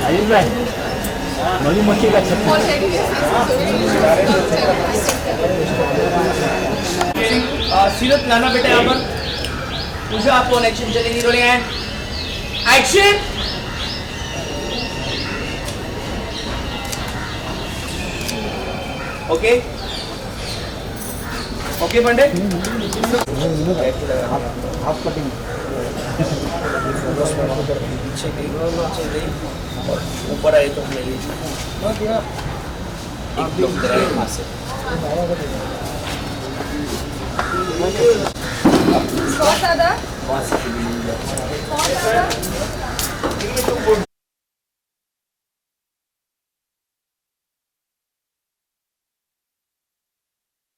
आयुष भाई मधुमक्खी का छत्ता सीरत लाना बेटा यहाँ पर मुझे आपको एक्शन चलेगी rolling and action okay okay Pandey half cutting पीछे गई और ऊपर आए तो हमने ये एक ब्लॉक करा है वहाँ से बहुत ज़्यादा वहाँ से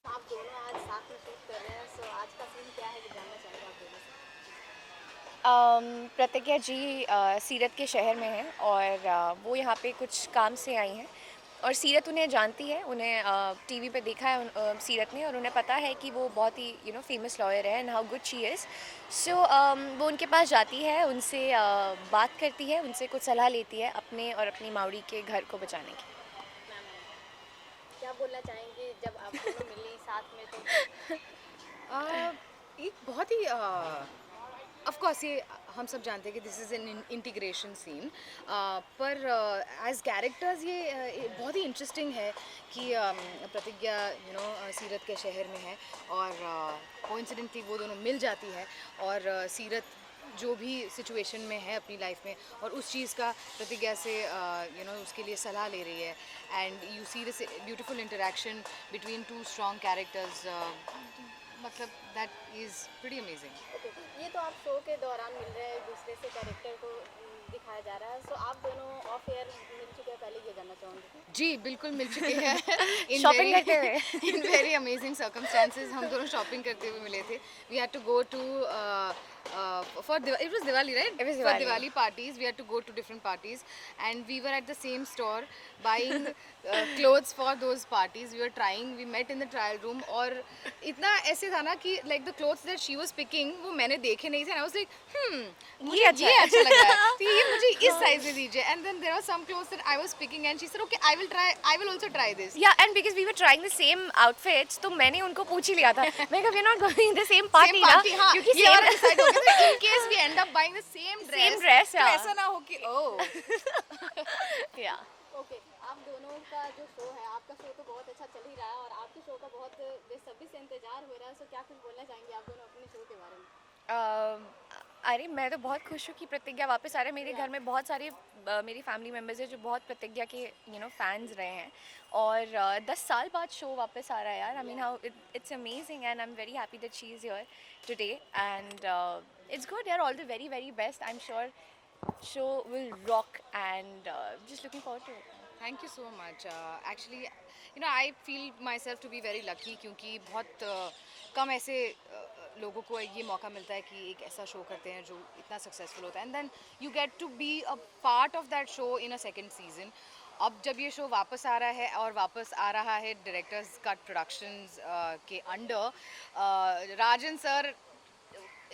आप दोनों आज साथ में शूट कर रहे हैं, सो आज का सीन क्या है, ये जानना चाहेंगे आप दोनों से। प्रतिज्ञा जी सीरत के शहर में हैं और वो यहाँ पे कुछ काम से आई हैं और सीरत उन्हें जानती है, उन्हें टीवी पे देखा है सीरत ने और उन्हें पता है कि वो बहुत ही फेमस लॉयर है and how good she is. So वो उनके पास जाती है, उनसे बात करती है, उनसे कुछ सलाह लेती है अपने और अपनी मावड़ी के घर को बचाने की। क्या बोलना चाहेंगे जब आप दोनों मिली साथ में तो? एक बहुत ही ऑफ कोर्स ये हम सब जानते हैं कि this is an integration scene, पर एज कैरेक्टर्स ये बहुत ही इंटरेस्टिंग है कि प्रतिज्ञा सीरत के शहर में है और कोइंसिडेंटली वो दोनों मिल जाती है और सीरत जो भी सिचुएशन में है अपनी लाइफ में और उस चीज़ का प्रतिज्ञा से उसके लिए सलाह ले रही है and you see this beautiful interaction between two strong characters, मतलब that is pretty amazing. Okay, ये तो आप शो के दौरान मिल रहे हैं, एक दूसरे से कैरेक्टर को दिखाया जा रहा है, सो आप दोनों ऑफ एयर मिल चुके हैं, पहले ये जानना चाहूँगी। जी बिल्कुल मिल चुके हैं शॉपिंग करते हुए इन वेरी अमेजिंग सर्कमस्टांसेस हम दोनों शॉपिंग करते हुए मिले थे। We had to go to for it was Diwali, right? It was For Diwali. Diwali parties we had to go to different parties and we were at the same store buying clothes for those parties. We were trying, we met in the trial room और इतना ऐसे था ना कि like the clothes that she was picking वो मैंने देखे नहीं थे and I was like मुझे ये अच्छा लग रहा है तो ये मुझे इस साइज में दीजिए and then there were some clothes that I was picking and she said okay I will also try this. Yeah, and because we were trying the same outfits, तो मैंने उनको पूछ ही लिया था। मैं कहा we're not going the same party ना, हाँ, क्योंकि ये वाला decide हो गया था in case we end up buying the same dress, तो yeah. ऐसा ना हो कि yeah. ओके, आप दोनों का जो शो है, आपका शो तो बहुत अच्छा चल ही रहा है और आपके शो का बहुत बेसब्री से इंतजार हो रहा है, सो क्या कुछ बोलना चाहेंगे आप दोनों अपने शो के बारे में? अरे मैं तो बहुत खुश हूँ कि प्रतिज्ञा वापस आ रहे हैं। मेरे घर में बहुत सारे मेरी फैमिली मेम्बर्स हैं जो बहुत प्रतिज्ञा के फैंस रहे हैं और 10 साल बाद शो वापस आ रहा है यार। I mean how it's amazing and I am very happy that she is here today and it's good यार। All the very very best. I am sure show will rock and just looking forward to it. Thank you so much. Actually, I feel myself to be very lucky क्योंकि बहुत कम ऐसे लोगों को ये मौका मिलता है कि एक ऐसा शो करते हैं जो इतना सक्सेसफुल होता है and then you get to be a part of that show in a second season. अब जब ये शो वापस आ रहा है और वापस आ रहा है डायरेक्टर्स कट प्रोडक्शंस के under, Rajan sir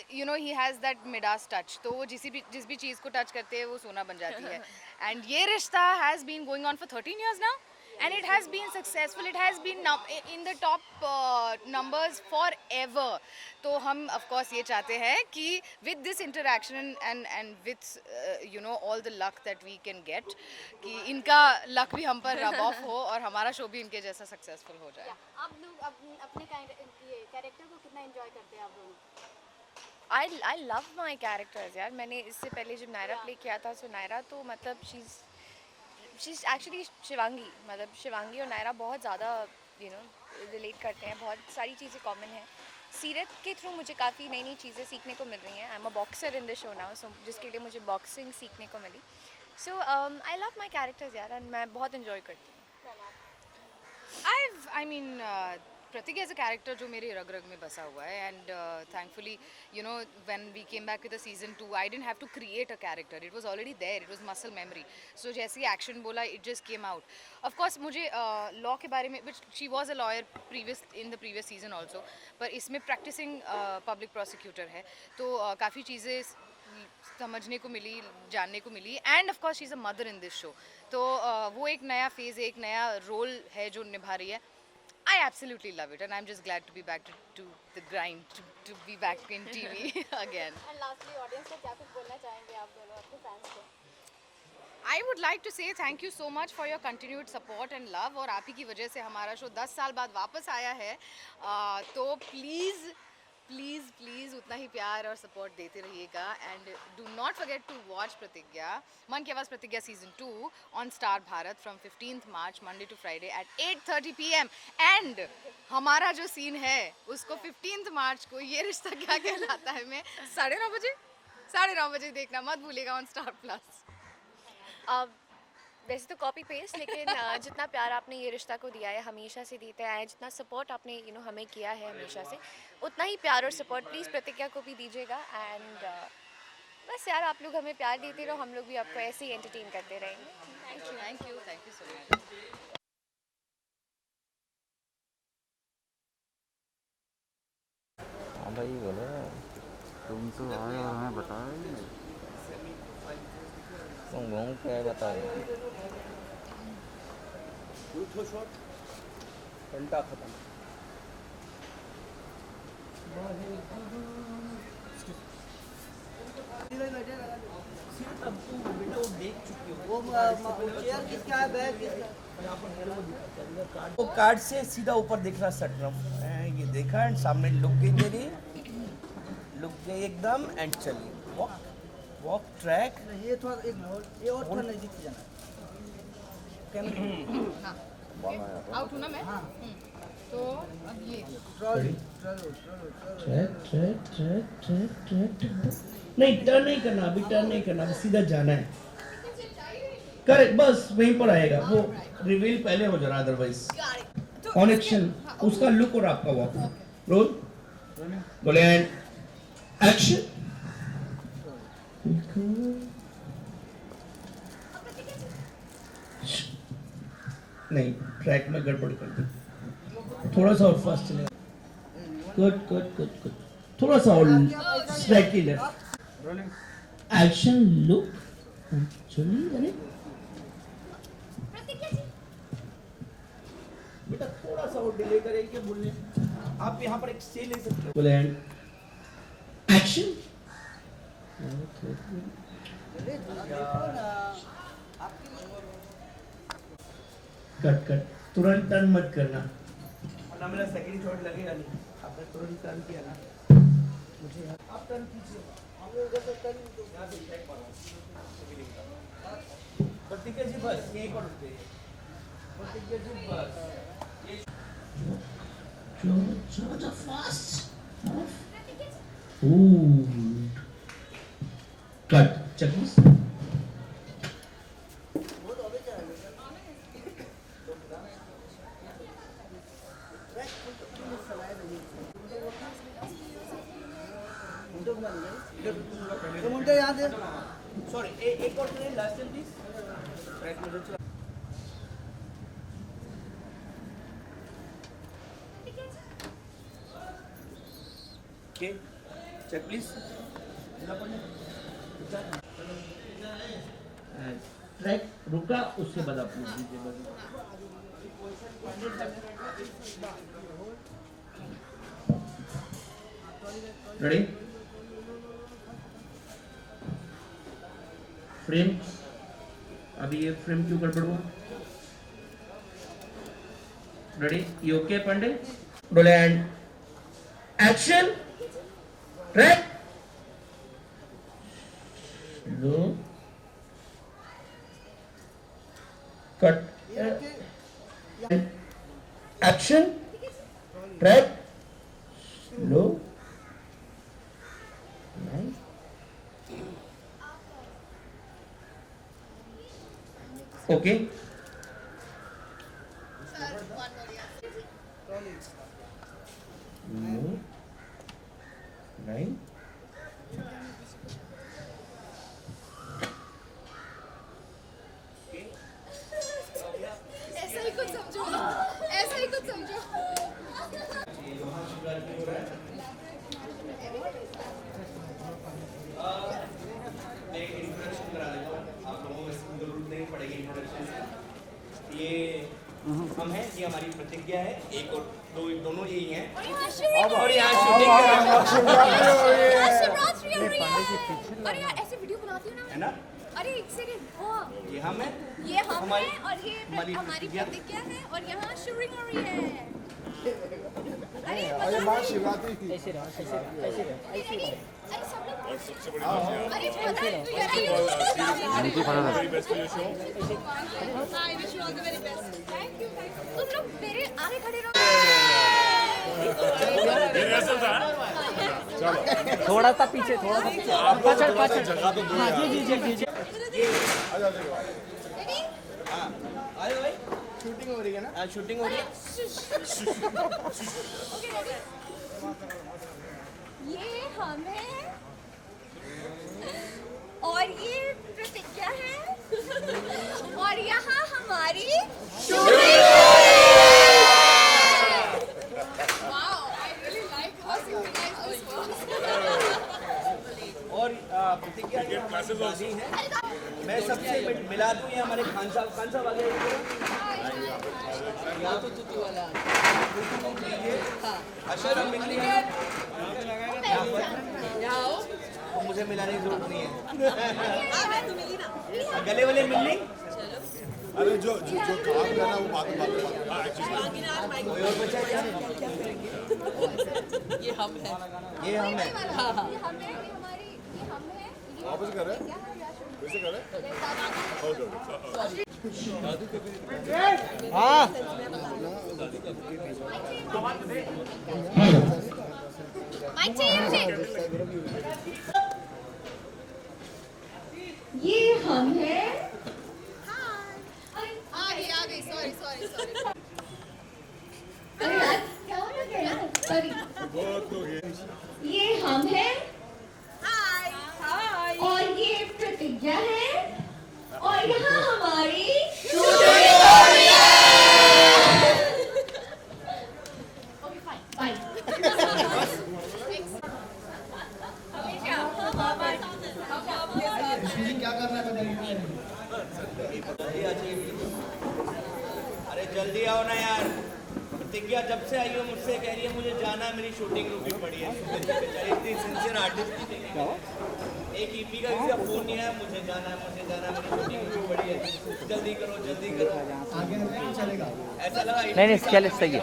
he has that Midas touch, तो वो जिस भी चीज़ को टच करते हैं वो सोना बन जाती है एंड ये रिश्ता has been going on for 13 years now and it has been successful. It has been in the top numbers forever. तो हम of course ये चाहते हैं कि with this interaction and with all the luck that we can get कि इनका luck भी हम पर rub off हो और हमारा शो भी इनके जैसा successful हो जाए। आप लोग अपने कैरेक्टर को कितना एंजॉय करते हैं आप दोनों? आई लव माई कैरेक्टर्स यार। मैंने इससे पहले जब नायरा प्ले किया था सो नायरा तो मतलब शी इज़ एक्चुअली शिवांगी, मतलब शिवांगी और नायरा बहुत ज़्यादा रिलेट करते हैं, बहुत सारी चीज़ें कॉमन हैं। सीरत के थ्रू मुझे काफ़ी नई नई चीज़ें सीखने को मिल रही हैं। I am a boxer in the show now, so जिसके लिए मुझे बॉक्सिंग सीखने को मिली। So I love my characters यार एंड मैं बहुत इन्जॉय करती हूँ। I mean, Pratik as a character जो मेरे रग रग में बसा हुआ है and thankfully when we came back with the season 2 I didn't have to create a character, it was already there, it was muscle memory. So जैसे ही action बोला it just came out. Of course मुझे law के बारे में, which she was a lawyer in the previous season also, पर इसमें practicing public prosecutor है तो काफ़ी चीज़ें समझने को मिली, जानने को मिली. And of course she is a mother in this show. तो वो एक नया फेज़, एक नया रोल है जो निभा रही है. I absolutely love it, and I'm just glad to be back to the grind, to be back in TV again. And lastly audience को क्या कुछ बोलना चाहेंगे आप दोनों अपने फैंस को? I would like to say thank you so much for your continued support and love. और आप ही की वजह से हमारा शो 10 साल बाद वापस आया है. तो प्लीज़ प्लीज़ प्लीज़ उतना ही प्यार और सपोर्ट देते रहिएगा. And do not forget to watch Pratigya, Mann Ki Awaaz Pratigya season 2 on Star Bharat from 15th March Monday to Friday at 8:30 PM. And हमारा जो सीन है उसको 15th March को ये रिश्ता क्या कहलाता है में 9:30 बजे देखना मत भूलिएगा ऑन स्टार प्लस. वैसे तो कॉपी पेस्ट, लेकिन जितना प्यार आपने ये रिश्ता को दिया है, हमेशा से देते आए हैं, जितना सपोर्ट आपने हमें किया है हमेशा से, उतना ही प्यार और सपोर्ट प्लीज़ प्रतिज्ञा को भी दीजिएगा. एंड बस यार, आप लोग हमें प्यार देते रहो, हम लोग भी आपको ऐसे ही एंटरटेन करते रहेंगे. Thank you so much. हाँ भाई बोलो, तुम तो आए और हमें बताओ, तुम घूम के बताओ. घंटा खत्म. वो कार्ड से सीधा ऊपर देख रहा सटरम, ये देखा एंड सामने लुक गई मेरी, लुक गई एकदम एंड चली. Walk track. ये थोड़ा ये और थोड़ा नजदीक से जाना. आउट हूँ ना मैं. तो अब ये नहीं, टर्न नहीं करना, अभी टर्न नहीं करना, अभी सीधा जाना है. करेक्ट, बस वहीं पर आएगा वो. रिवील पहले हो जाना, अदरवाइज ऑन एक्शन उसका लुक और आपका वॉक. रोल बोले एंड एक्शन. नहीं, ट्रैक में गड़बड़ कर दी. थोड़ा सा और फास्ट चलेगा. गुड. थोड़ा सा और स्ट्राइक लेफ्ट. एक्शन लुक चलिए. अरे बेटा थोड़ा सा और डिले करेंगे बोलने. आप यहाँ पर एक स्टे ले सकते हो. बोले एंड एक्शन. कट. तुरंत टर्न मत करना, वरना मेरा सेकंड शॉट लगेगा नहीं. आपने तुरंत टर्न किया ना, मुझे आप टर्न कीजिए. यहाँ से check मारो. प्रतिज्ञा जी बस यहीं पर रुकते हैं. प्रतिज्ञा जी बस ये थोड़ा फास्ट. कट. चक्स. मुंडे यहाँ से. सॉरी एक और plane last time please. Track में चला. Okay check please. ट्रैक रुका, उसके बाद आप लोग दीजिए बस. रेडी. फ्रेम. अभी ये फ्रेम क्यों गड़बड़ हुआ? रेडी. ये okay Pandey. Roll and action. Track. लो. कट. एक्शन. ट्रैक. लो. ओके. नाइन. ऐसा ही कुछ समझो, ऐसा ही कुछ समझो. देनी पड़ेगी इंट्रोडक्शन। ये हम हैं, ये हमारी प्रतिज्ञा है, एक और दो, दोनों यही हैं। और यहाँ शूटिंग अरे यार ऐसे वीडियो बनाती हो ना है ना, अरे एक सेकंड ये हम हैं, ये हम हमारी- हैं और ये हमारी हमारी प्रतिज्ञा। प्रतिज्ञा है और यहाँ शूटिंग हो रही है। अरे अरे माँ शिवरात्रि की अरे सब लोग अरे पता है तू यार उनकी फड़ा I wish you all the very best. Thank you. तुम लोग मेरे आगे खड़े रहो। थोड़ा सा पीछे, थोड़ा सा पीछे। पाछड़ पाछड़। हाँ जी जी जी जी। Ready? आयो भाई, शूटिंग हो रही है ना? शूटिंग हो रही है। Okay, ready? ये हम हैं और ये प्रतिज्ञा है और यहाँ हमारी शूटिंग हो रही है। Wow, I really like how synchronized this was. और प्रतिज्ञा ये हमारी दादी है। मैं सबसे मिला दूं, ये हमारे खान साहब आ गए। यहाँ तो तुतू वाला अशरफ मिलनी है, तो मुझे मिलाने की जरूरत नहीं है। गले वाले मिलनी, अरे जो जो जो काम करना वो बात कोई और बचा क्या? ये हम हैं। ये हम हैं। ये हम हैं, ये हमारी, ये हम हैं। वापस कर रहे हैं? क्या है यार शूटिंग? कैसे कर रहे माइक चाहिए मुझे। ये हम हैं। आ गई सॉरी अरे यार क्या हो रहा है? सॉरी। ये हम हैं हाय और ये प्रतिज्ञा है और यहाँ हमारी ओके फाइन बाय। क्या करना है बताइए। अरे जल्दी आओ ना यार, प्रतिज्ञा जब से आई हो मुझसे कह रही है मुझे जाना है, मेरी शूटिंग रुकी पड़ी है। इतनी सिंसियर आर्टिस्ट की एक ईपी का किसी का फोन नहीं आया, मुझे जाना है, मेरी शूटिंग रुकी पड़ी है, जल्दी करो आगे चलेगा। ऐसा लगा नहीं चले सही है।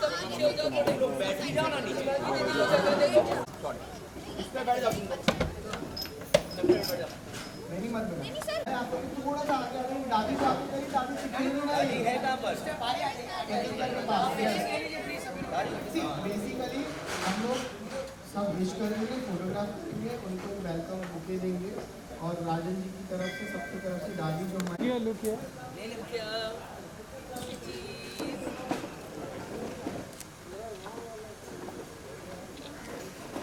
बैठ ही जाओ ना नीचे। इस पे बैठ जाओ तुम लोग। नहीं मत बोलो। आपको थोड़ा सा आगे आगे दादी को आपको कहीं दादी सिखाई नहीं दादी है कहाँ पर? बेसिकली हम लोग सब विश करेंगे, फोटोग्राफ करेंगे, उनको वेलकम बुके देंगे और राजन जी की तरफ से सबकी तरफ से दादी जो हमारी लुक है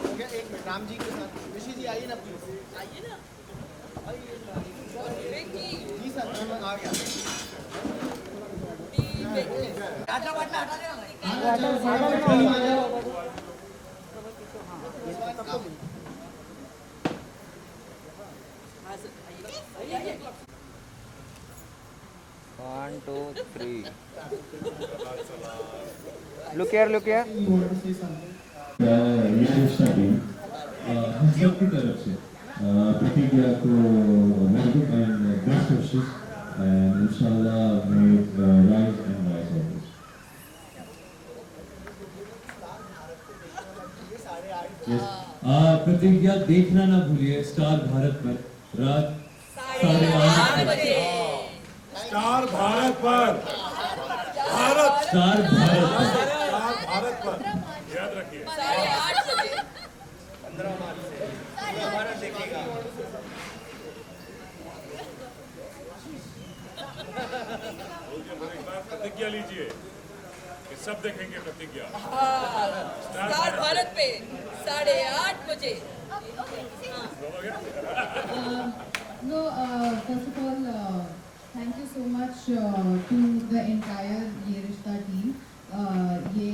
हो गया। एक मिनट राम जी के साथ ऋषि जी आइए ना प्लीज, आइए ना जी सर मैं आ गया। One, two, three. Look here, look here. ये रिश्ता टीम हम सब की तरफ से प्रतिज्ञा को very good and best wishes and इंशाल्लाह मे राइज एंड राइज ऑलवेज। प्रतिज्ञा देखना ना भूलिए स्टार भारत पर रात 8:30 बजे। स्टार भारत पर स्टार भारत पर भारत पर याद रखिए 15 मार्च से पूरा भारत देखेगा। प्रतिज्ञा लीजिए कि सब देखेंगे प्रतिज्ञा। स्टार भारत पे 8:30 बजे। No, first of all, thank you so much to the entire ये रिश्ता team. ये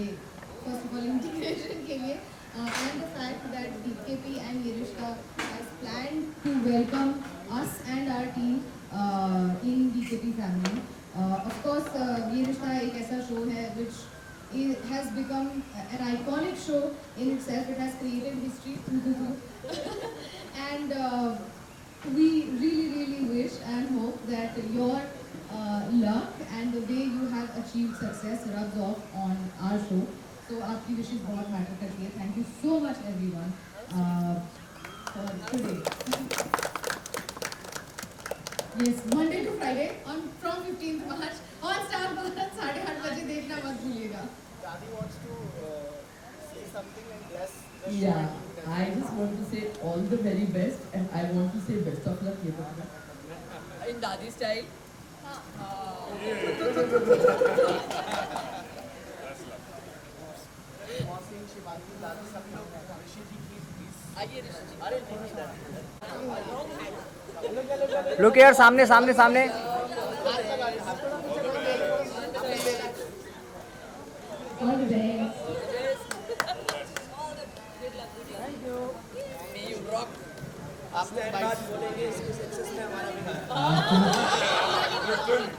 first of all integration के लिए and the fact that DKP and ये रिश्ता has to welcome us and our team in DKP family. Of course, ये रिश्ता एक ऐसा show है which it has become an iconic show in itself. It has created history. And we really wish and hope that your luck and the way you have achieved success rubs off on our show. So आपकी wishes बहुत matter करती है. Thank you so much everyone for today. Yes, Monday to Friday from 15th March on Star Bharat 8:30 बजे देखना मत भूलिएगा. Dadi wants to say something and bless the show. Yeah, I just want to say all the very best and I want to say best of luck Yedutha. In Dadi style. Mosing, Shivangi, Dadi सब लोग हैं. ऋषि जी please. आइए ऋषि जी. अरे look यार सामने सामने सामने All the best. आपने बात बोलेंगे इसके सक्सेस में हमारा भी हाथ.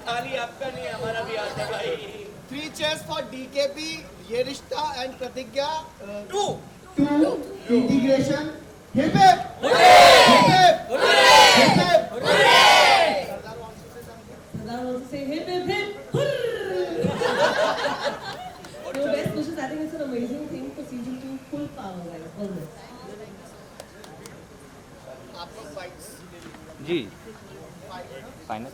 खाली आपका नहीं हमारा भी हाथ है भाई. 3 cheers for DKP, ये रिश्ता and Pratigya 2 integration. Hip hip. Hip hip. Hip hip. Sardar wants to say something. Sardar wants to say hip hip hip. No, best wishes. I think it's an amazing thing for season 2. Full power, guys. All this. आप लोग fights जी final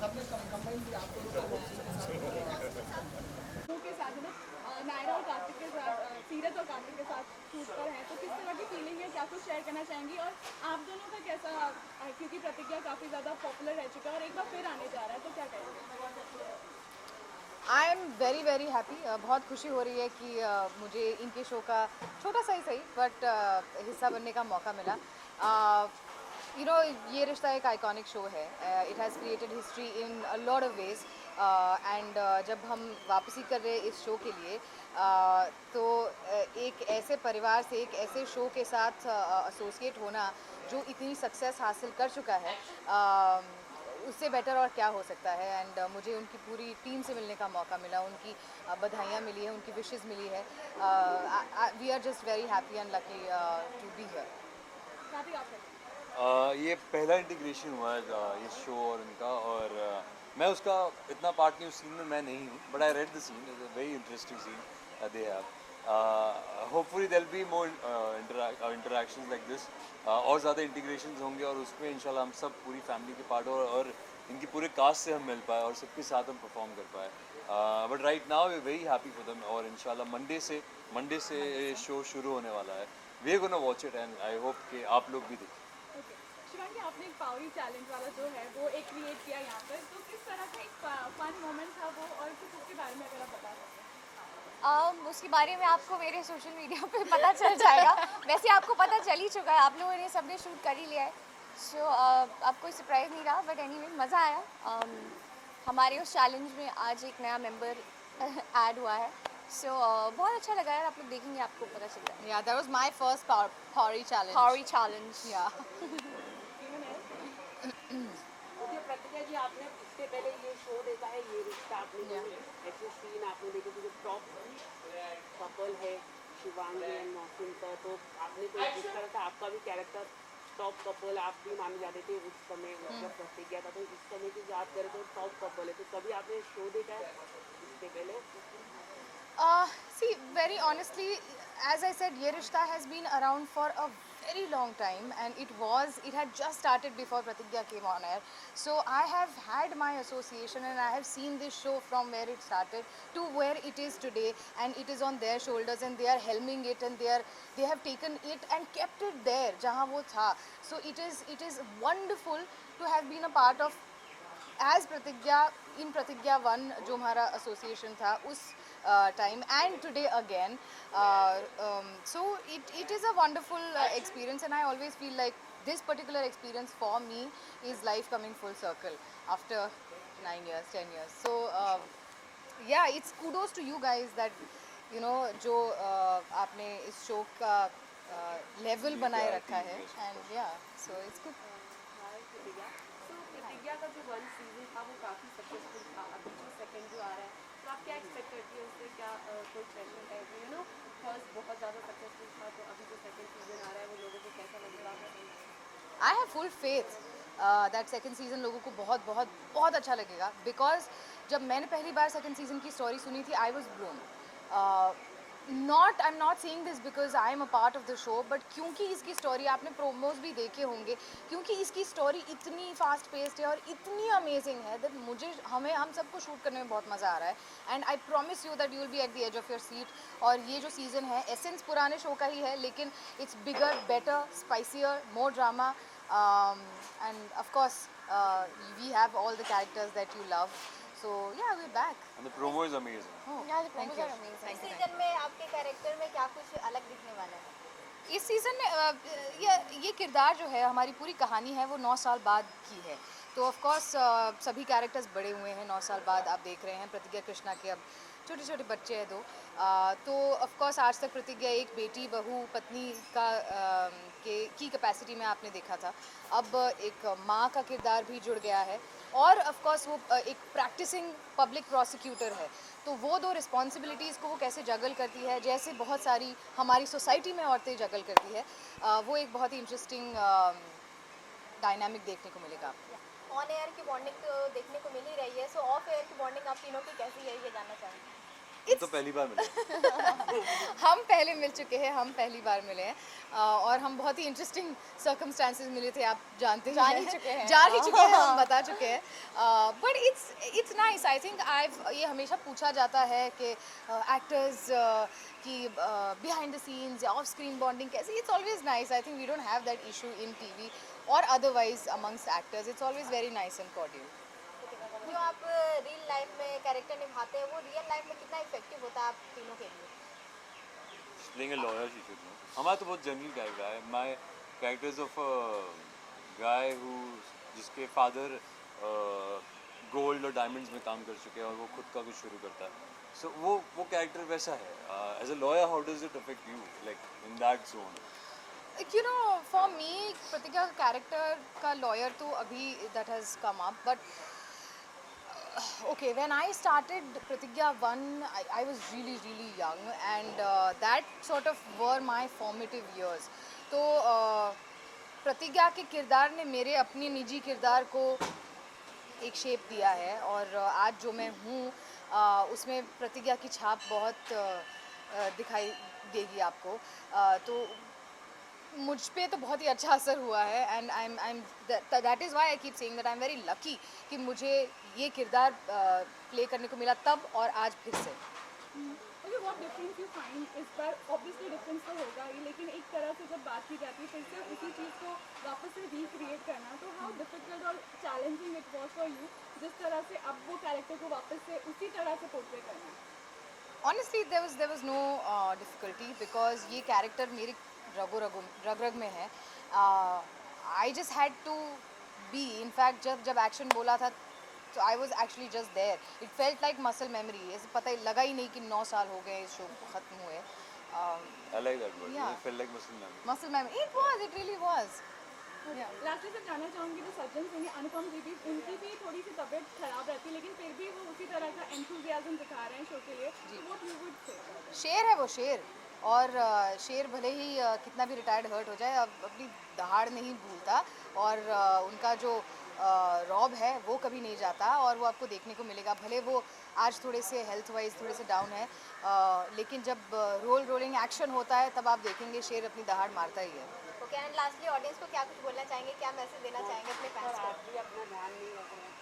show के साथ है ना नायरा और कार्तिक के साथ सीरत और कार्तिक के साथ शूट पर हैं तो किस तरह की फीलिंग है क्या कुछ शेयर करना चाहेंगी और आप दोनों का कैसा क्योंकि प्रतिज्ञा काफ़ी ज़्यादा पॉपुलर रह चुका है और एक बार फिर आने जा रहा है तो क्या कहेंगे. आई एम वेरी हैप्पी. बहुत खुशी हो रही है कि मुझे इनके शो का छोटा सा ही सही बट हिस्सा बनने का मौका मिला. यू नो ये रिश्ता एक आइकॉनिक शो है. It has created history in a lot of ways and जब हम वापसी कर रहे हैं इस शो के लिए तो एक ऐसे परिवार से एक ऐसे शो के साथ एसोसिएट होना जो इतनी सक्सेस हासिल कर चुका है उससे बेटर और क्या हो सकता है. एंड मुझे उनकी पूरी टीम से मिलने का मौका मिला. उनकी बधाइयाँ मिली है, उनकी विशेस मिली है. We are just very happy and lucky to be here. ये पहला इंटीग्रेशन हुआ है ये शो और इनका और मैं उसका इतना पार्ट नहीं उस सीन में मैं नहीं हूँ but I read the scene. It's a very interesting scene they have. Hopefully there will be more interactions like this. और ज़्यादा इंटीग्रेशंस होंगे और उसमें इंशाल्लाह हम सब पूरी फैमिली के पार्ट और इनकी पूरे कास्ट से हम मिल पाए और सबके साथ हम परफॉर्म कर पाए. But right now we very happy for them और इंशाल्लाह मंडे से शो शुरू होने वाला है. We are gonna watch it and I hope कि आप लोग भी देखें. शिवांगी आपने एक पावरी चैलेंज वाला जो है वो एक क्रिएट किया यहाँ पर तो किस तरह का एक फन मोमेंट था वो और कुछ उसके बारे में अगर आप बता सकते हैं. उसके बारे में आपको मेरे सोशल मीडिया पे पता चल जाएगा. वैसे आपको पता चल ही चुका है, आप लोगों ने सबने शूट कर ही लिया है. सो अब कोई सरप्राइज़ नहीं रहा बट एनीवे मज़ा आया. हमारे उस चैलेंज में आज एक नया मेंबर ऐड हुआ है. सो बहुत अच्छा लगा यार. आप लोग देखेंगे आपको पता चल जाएगा. Yeah that was my first pawri challenge. Yeah Pratigya जी आपने इससे पहले ये शो देखा है ये रिश्ता आपने ऐसे सीन आपने देखे जो टॉप कपल है शिवांगी एंड मौसम का तो आपने तो जिस तरह का आपका भी कैरेक्टर टॉप कपल आप भी माने जाते थे उस समय जब प्रतिज्ञा था तो इस समय की बात करें तो टॉप कपल है तो कभी आपने शो देखा है इससे पहले. See, very honestly, as I said, Ye Rishta has been around for a very long time and it had just started before Pratigya came on air. So I have had my association and I have seen this show from where it started to where it is today and it is on their shoulders and they are helming it and they have taken it and kept it there, jahan wo tha. So it is wonderful to have been a part of as Pratigya in Pratigya 1 जो हमारा association था उस time and today again. So it is a wonderful experience and I always feel like this particular experience for me is life coming full circle after 9 years, 10 years. So yeah, it's kudos to you guys that you know जो आपने इस show का level बनाए रखा है and yeah, so it's good. है प्रतिज्ञा। तो प्रतिज्ञा का जो 1 सीजन था वो काफ़ी सक्सेसफुल था, अभी जो सेकंड जो आ रहा है तो आप क्या एक्सपेक्ट करती है उससे, क्या कोई pressure type you know first बहुत ज़्यादा सक्सेसफुल था तो अभी जो सेकंड सीजन आ रहा है वो लोगों को कैसा लगेगा? I have full faith that second season लोगों को बहुत बहुत बहुत अच्छा लगेगा, बिकॉज जब मैंने पहली बार सेकंड सीज़न की स्टोरी सुनी थी I was blown. I am not saying this because I am a part of the show, but क्योंकि इसकी स्टोरी आपने प्रोमोज भी देखे होंगे, क्योंकि इसकी स्टोरी इतनी फास्ट पेस्ड है और इतनी अमेजिंग है दैट हम सबको शूट करने में बहुत मज़ा आ रहा है। And I promise you that you will be at the edge of your seat. और ये जो सीज़न है एसेंस पुराने शो का ही है, लेकिन it's bigger, better, spicier, more drama, and of course we have all the characters that you love, so yeah, we're back And the promo is amazing. Yeah, the thank promos you. are amazing. इस season में आपके character में क्या कुछ अलग दिखने वाला है? इस सीज़न में ये किरदार जो है, हमारी पूरी कहानी है वो 9 साल बाद की है। तो ऑफ कोर्स सभी कैरेक्टर्स बड़े हुए हैं 9 साल बाद। आप देख रहे हैं प्रतिज्ञा कृष्णा के अब छोटे छोटे बच्चे हैं 2। तो ऑफ कोर्स आज तक प्रतिज्ञा एक बेटी, बहू, पत्नी की कैपेसिटी में आपने देखा था। अब एक माँ का किरदार भी जुड़ गया है और ऑफ कोर्स वो एक प्रैक्टिसिंग पब्लिक प्रोसिक्यूटर है। तो वो 2 रिस्पॉन्सिबिलिटीज़ को वो कैसे जगल करती है, जैसे बहुत सारी हमारी सोसाइटी में औरतें जगल करती है, वो एक बहुत ही इंटरेस्टिंग डायनामिक देखने को मिलेगा आपको। ऑन एयर की बॉन्डिंग तो देखने को मिल ही रही है, सो ऑफ एयर की बॉन्डिंग आप तीनों की कैसी है ये जानना चाहूँगी। तो पहली बार मिले। हम पहले मिल चुके हैं, हम पहली बार मिले हैं और हम बहुत ही इंटरेस्टिंग सर्कमस्टांसेस मिले थे, आप जानते जान हैं, ही चुके हैं। जान ही चुके हैं, हम बता चुके हैं। But it's nice. I think ये हमेशा पूछा जाता है कि एक्टर्स की बिहाइंड द सीन्स या ऑफ स्क्रीन बॉन्डिंग कैसे। It's always nice. I think we don't have that issue in TV और otherwise amongst actors. It's always very nice and cordial. जो आप रियल लाइफ में कैरेक्टर निभाते हैं वो रियल लाइफ में कितना इफेक्टिव होता है आप तीनों के लिए? Playing a lawyer, she should know. हमारा तो बहुत जनरल कैरेक्टर है। My character is of a guy जिसके फादर गोल्ड और डायमंड्स में काम कर चुके हैं और वो खुद का कुछ शुरू करता है। सो वो कैरेक्टर वैसा है। As a lawyer how does it affect you, like in that zone? You know, for me, प्रतिज्ञा का कैरेक्टर का लॉयर तो अभी that has come up, but okay, when I started Pratigya 1, I was really young, and that sort of were my formative years. तो प्रतिज्ञा के किरदार ने मेरे अपने निजी किरदार को एक शेप दिया है और आज जो मैं हूँ उसमें प्रतिज्ञा की छाप बहुत दिखाई देगी आपको। तो मुझ पे तो बहुत ही अच्छा असर हुआ है and I M that is why I keep saying that I am very lucky कि मुझे ये किरदार प्ले करने को मिला तब और आज फिर से। Okay, what difference you find इस बार? ऑब्वियसली डिफरेंस तो होगा ही, लेकिन एक तरह से जब बात की जाती है फिर से उसी चीज़ को वापस से रिक्रिएट करना, तो हाउ डिफिकल्ट और challenging it was for you जिस तरह से अब वो कैरेक्टर को वापस से उसी तरह से पोर्ट्रे करना? Honestly there was no difficulty because ये कैरेक्टर मेरे रग में है। I just had to be, in fact जब एक्शन बोला था तो I was actually just there. It felt like muscle memory. ऐसे पता ही लगा ही नहीं कि 9 साल हो गए इस शो ख़त्म हुए। I like that word. Yeah. It felt like muscle memory. Muscle memory, it really was. Lastly से जानना चाहूँगी जो सज्जन सिंह अनुपम जी भी, उनकी भी थोड़ी सी तबीयत खराब रहती है लेकिन फिर भी वो उसी तरह का एंथुजियाज्म दिखा रहे हैं शो के लिए, व्हाट यू वुड से? शेर है वो, शेर। और शेर भले ही कितना भी रिटायर्ड हर्ट हो जाए अब अपनी दहाड़ नहीं भूलता और उनका जो रॉब है वो कभी नहीं जाता और वो आपको देखने को मिलेगा। भले वो आज थोड़े से हेल्थ वाइज थोड़े से डाउन है लेकिन जब रोलिंग एक्शन होता है तब आप देखेंगे शेर अपनी दहाड़ मारता ही है। ओके, एंड लास्टली ऑडियंस को क्या कुछ बोलना चाहेंगे, क्या मैसेज देना चाहेंगे अपने फैंस को? आप भी अपना ध्यान नहीं रख रहे हैं।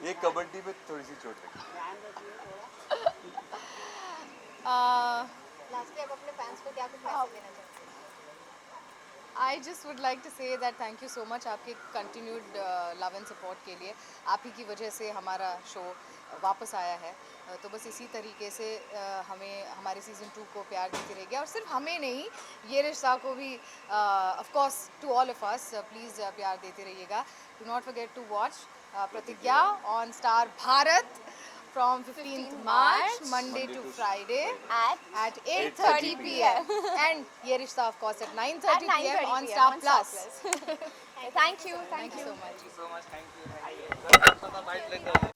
ये कबड्डी में थोड़ी सी चोट लगी। ध्यान रखिए थोड़ा। लास्टली आप अपने फैंस को क्या कुछ मैसेज देना चाहेंगे? I just would like to say that thank you so much आपके कंटिन्यूड लव एंड सपोर्ट के लिए। आप ही की वजह से हमारा शो वापस आया है, तो बस इसी तरीके से हमें हमारे सीज़न 2 को प्यार देते रहिए और सिर्फ हमें नहीं, ये रिश्ता को भी of course to all of us please प्यार देते रहिएगा। Do not forget to watch Pratigya on Star Bharat from 15th March, Monday to Friday at 8:30 p.m. and Ye Rishta, of course, at 9:30 p.m. on Star Plus. Thank you. Thank you so much. so much. Thank you.